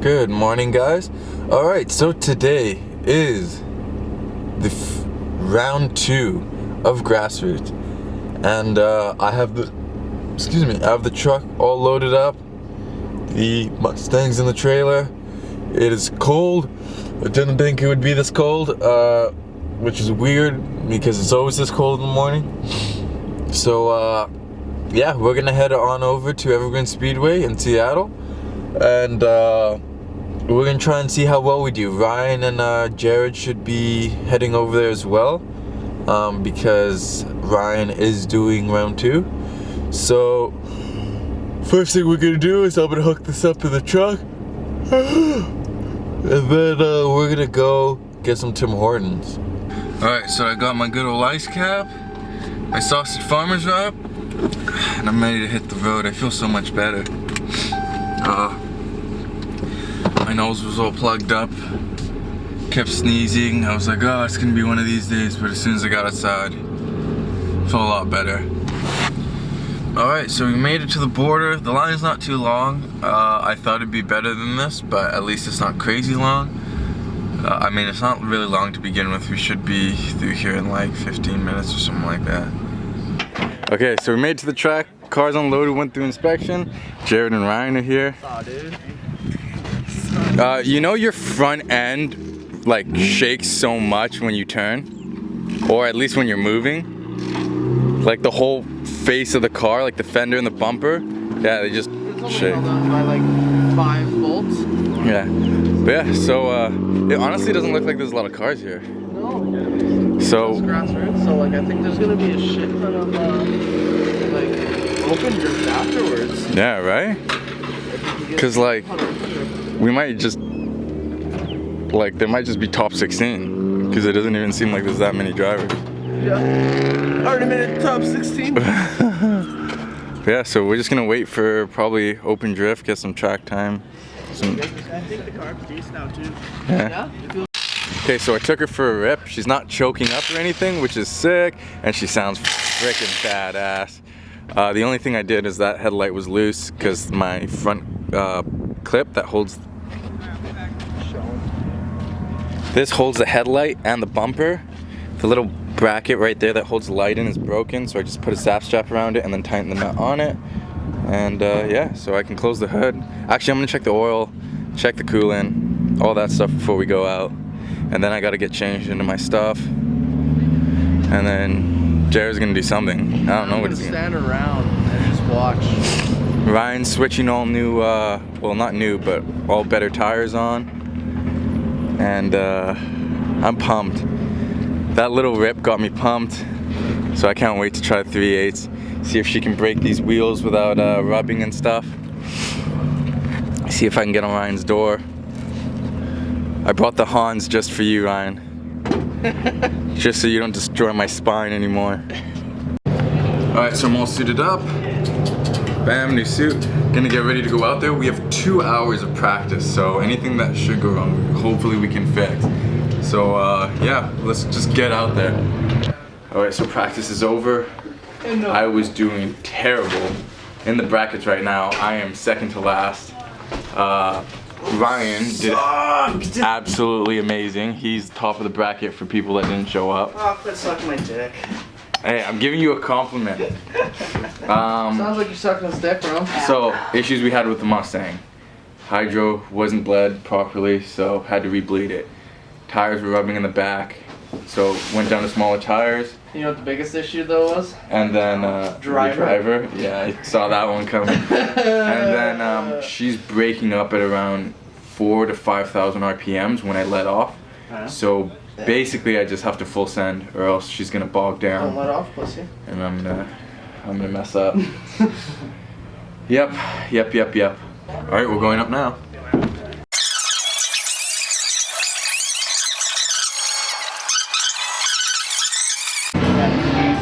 Good morning, guys. Alright, so today is the round 2 of Grassroots, and I have the truck all loaded up. The Mustang's in the trailer. It is cold. I didn't think it would be this cold, which is weird because it's always this cold in the morning. So yeah, we're gonna head on over to Evergreen Speedway in Seattle, and we're gonna try and see how well we do. Ryan and Jared should be heading over there as well, because Ryan is doing round 2. So first thing we're gonna do is I'm gonna hook this up to the truck, and then we're gonna go get some Tim Hortons. Alright, so I got my good old ice cap, my sausage farmer's wrap, and I'm ready to hit the road. I feel so much better. My nose was all plugged up, kept sneezing. I was like, oh, it's gonna be one of these days, but as soon as I got outside, it felt a lot better. Alright, so we made it to the border. The line's not too long. I thought it'd be better than this, but at least it's not crazy long. I mean, it's not really long to begin with. We should be through here in like 15 minutes or something like that. Okay, so we made it to the track. Cars unloaded, went through inspection. Jared and Ryan are here. Aw, dude. You know your front end like shakes so much when you turn, or at least when you're moving, like the whole face of the car, like the fender and the bumper, yeah, they just shake. Held on by like 5 volts. Yeah, but yeah, so it honestly doesn't look like there's a lot of cars here. No. So It's Grassroots, so like I think there's gonna be a shit ton of like open drift afterwards. yeah, right? Because like we might just there might just be top 16, because it doesn't even seem like there's that many drivers. Yeah, already made it top 16. Yeah, so we're just gonna wait for probably open drift, get some track time. I think the car's decent now too. Yeah? Okay, so I took her for a rip. She's not choking up or anything, which is sick, and she sounds freaking badass. The only thing I did is that headlight was loose because my front clip that holds the headlight and the bumper, the little bracket right there that holds the light in, is broken, so I just put a zap strap around it and then tighten the nut on it, and yeah, so I can close the hood. Actually, I'm gonna check the oil, check the coolant, all that stuff before we go out, and then I gotta get changed into my stuff, and then Jared's gonna do something. I don't know what he's gonna stand around and just watch. Ryan's switching all new, well, not new, but all better tires on, and I'm pumped. That little rip got me pumped, so I can't wait to try 3/8, see if she can break these wheels without rubbing and stuff. See if I can get on Ryan's door. I brought the Hans just for you, Ryan. Just so you don't destroy my spine anymore. Alright, so I'm all suited up. Bam, new suit. Gonna get ready to go out there. We have 2 hours of practice, so anything that should go wrong, hopefully we can fix. So yeah, let's just get out there. Alright, so practice is over. I was doing terrible. In the brackets right now, I am second to last. Ryan did absolutely amazing. He's top of the bracket for people that didn't show up. Oh, quit sucking my dick. Hey, I'm giving you a compliment. Sounds like you're sucking his dick, bro. So, issues we had with the Mustang. Hydro wasn't bled properly, so had to re-bleed it. Tires were rubbing in the back, so went down to smaller tires. You know what the biggest issue though was? And then driver. Yeah, I saw that one coming. And then she's breaking up at around 4,000 to 5,000 RPMs when I let off. So basically, I just have to full send, or else she's gonna bog down. Don't let off, pussy. And I'm gonna mess up. Yep. All right, we're going up now.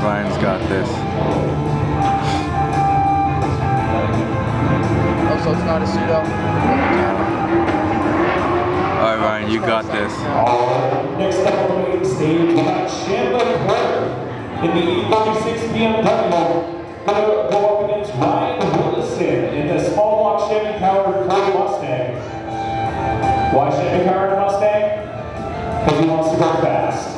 Ryan's got this. Oh, so it's not a pseudo? Alright, Ryan, you got this. Next up on the main stage, we got Chandler Clark in the 8:46 p.m. double. Gonna go up against Ryan Willison in the small block Chevy powered Ford Mustang. Why should the car in a Mustang? Because he wants to go fast.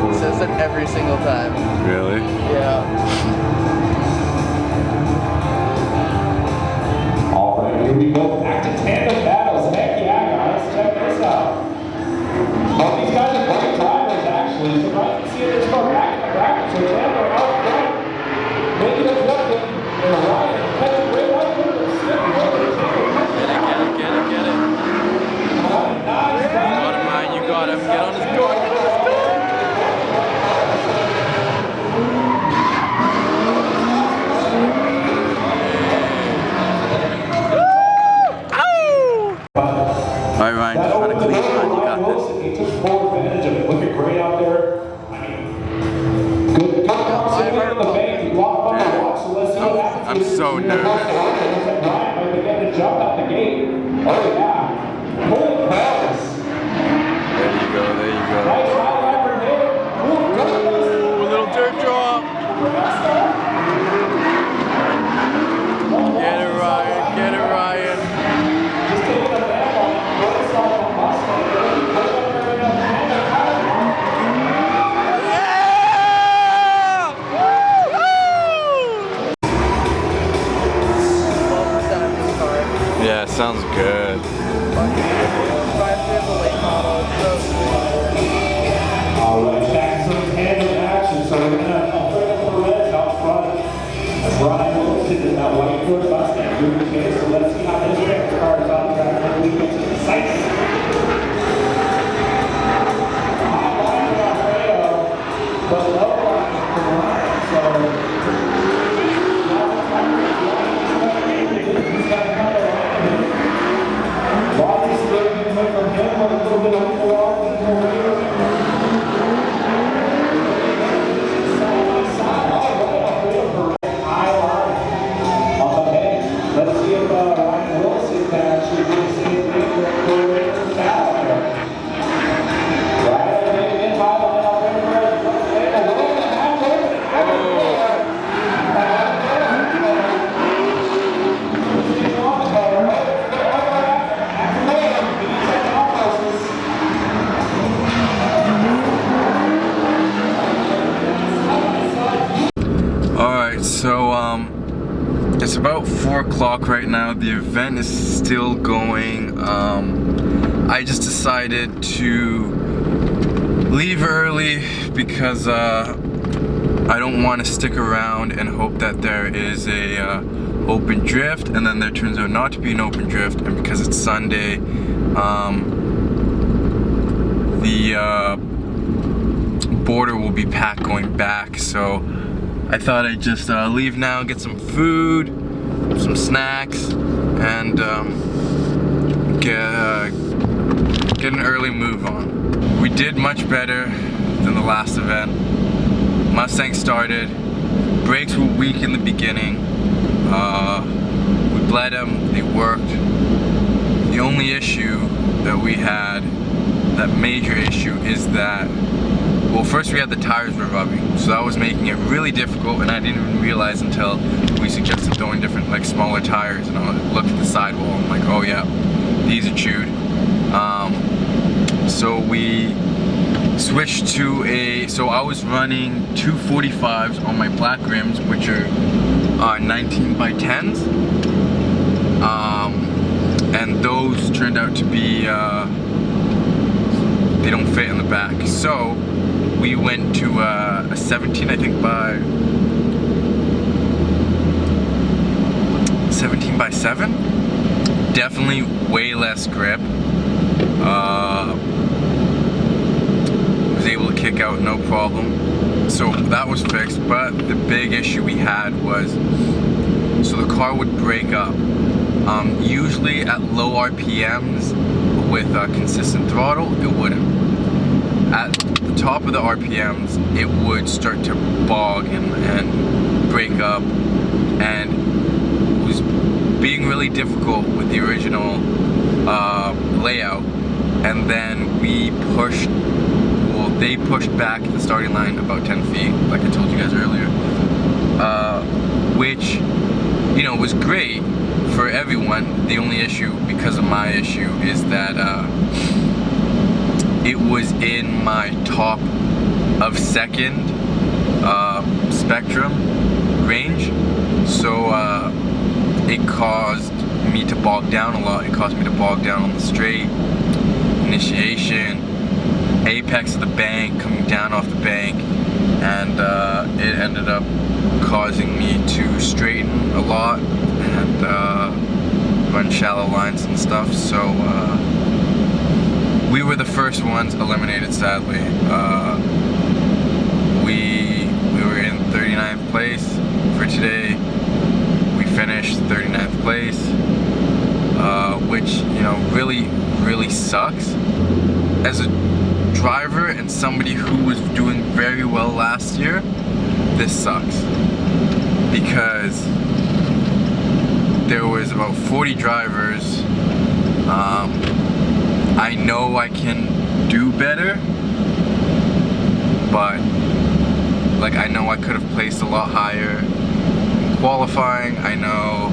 He says it every single time. Really? Yeah. Alright, here we go. Back to tandem battles. Heck yeah, guys. Check this out. Both these guys are great drivers, actually. So now you can see this far back in the bracket. So Chandler out front. Making a flip. And Ryan catching right up with the stick. Get it. Nice. You got him, Ryan. You got him. Get on his door. Get on his door. Alright, Ryan, just run a clean run. You got this. He took full advantage of it. Looking great out there. I mean, good proximity in the bank. He blocked by the walk, so let's see what happens. I'm so nervous. Ryan might be getting to jump out the gate. Oh, yeah. Holy crowds. There you go, there you go. Nice ride from him. Ooh, a little dirt drop. Get it, Ryan. Get it, Ryan. Just taking a lap on it. Focus on the Mustang. Yeah, sounds good. Alright, back to some tandem action. So we're gonna bring up the reds out front. As Ryan Wilson in that white Ford Mustang moving case. So let's see how this next car is on track and we get to the sights. High line from Alfredo, but low line from Ryan. So he's got to come around him. Robbie's getting away from him with a little bit of overall control. Let's see if Ryan Wilson can actually do the same thing for the battle here. Ryan making it high line out there for a little bit of half Alright, so it's about 4 o'clock right now. The event is still going. I just decided to leave early because I don't want to stick around and hope that there is a open drift, and then there turns out not to be an open drift, and because it's Sunday, the border will be packed going back. So I thought I'd just leave now, get some food, some snacks, and get an early move on. We did much better than the last event. Mustang started, brakes were weak in the beginning. We bled them, they worked. The only issue that we had, that major issue, is that, well, first we had the tires were rubbing, so that was making it really difficult, and I didn't even realize until we suggested throwing different, like, smaller tires, and I looked at the sidewall, and I'm like, oh yeah, these are chewed. So we switched to so I was running 245s on my black rims, which are 19 by 10s, and those turned out to be, they don't fit in the back. So we went to a 17, I think, by 17 by 7. Definitely way less grip. Was able to kick out no problem. So that was fixed, but the big issue we had was, so the car would break up. Usually at low RPMs with consistent throttle, it wouldn't. At the top of the RPMs, it would start to bog and break up, and it was being really difficult with the original layout. And then we pushed, well, they pushed back the starting line about 10 feet, like I told you guys earlier, which, you know, was great, for everyone. The only issue, because of my issue, is that it was in my top of second spectrum range, so it caused me to bog down a lot. It caused me to bog down on the straight, initiation, apex of the bank, coming down off the bank, and it ended up causing me to straighten a lot and run shallow lines and stuff. So we were the first ones eliminated, sadly. We were in 39th place for today. We finished 39th place, which, you know, really sucks. As a driver and somebody who was doing very well last year, this sucks, because there was about 40 drivers. I know I can do better, but like, I know I could have placed a lot higher in qualifying. I know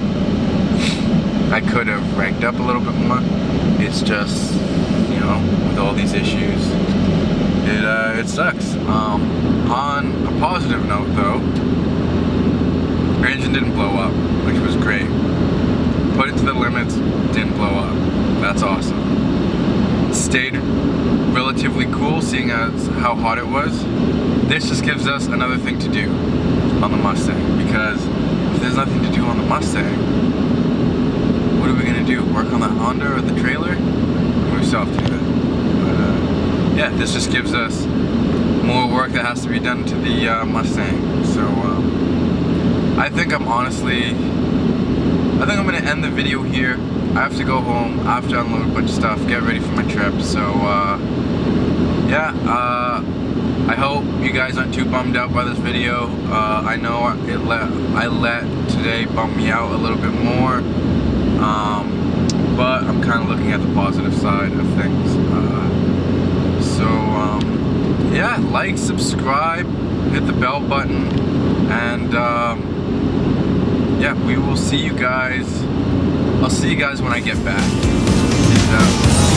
I could have ranked up a little bit more. It's just, you know, with all these issues, it sucks. On a positive note though, our engine didn't blow up, which was great. Put it to the limits, didn't blow up. That's awesome. Stayed relatively cool, seeing as how hot it was. This just gives us another thing to do on the Mustang, because if there's nothing to do on the Mustang, what are we gonna do? Work on the Honda or the trailer? We still have to do that. But yeah, this just gives us more work that has to be done to the Mustang. So I think I'm gonna end the video here. I have to go home. I have to unload a bunch of stuff, get ready for my trip. So yeah, I hope you guys aren't too bummed out by this video. I know I let today bum me out a little bit more, but I'm kind of looking at the positive side of things. Yeah, like, subscribe, hit the bell button, and yeah, we will see you guys. I'll see you guys when I get back. Peace out.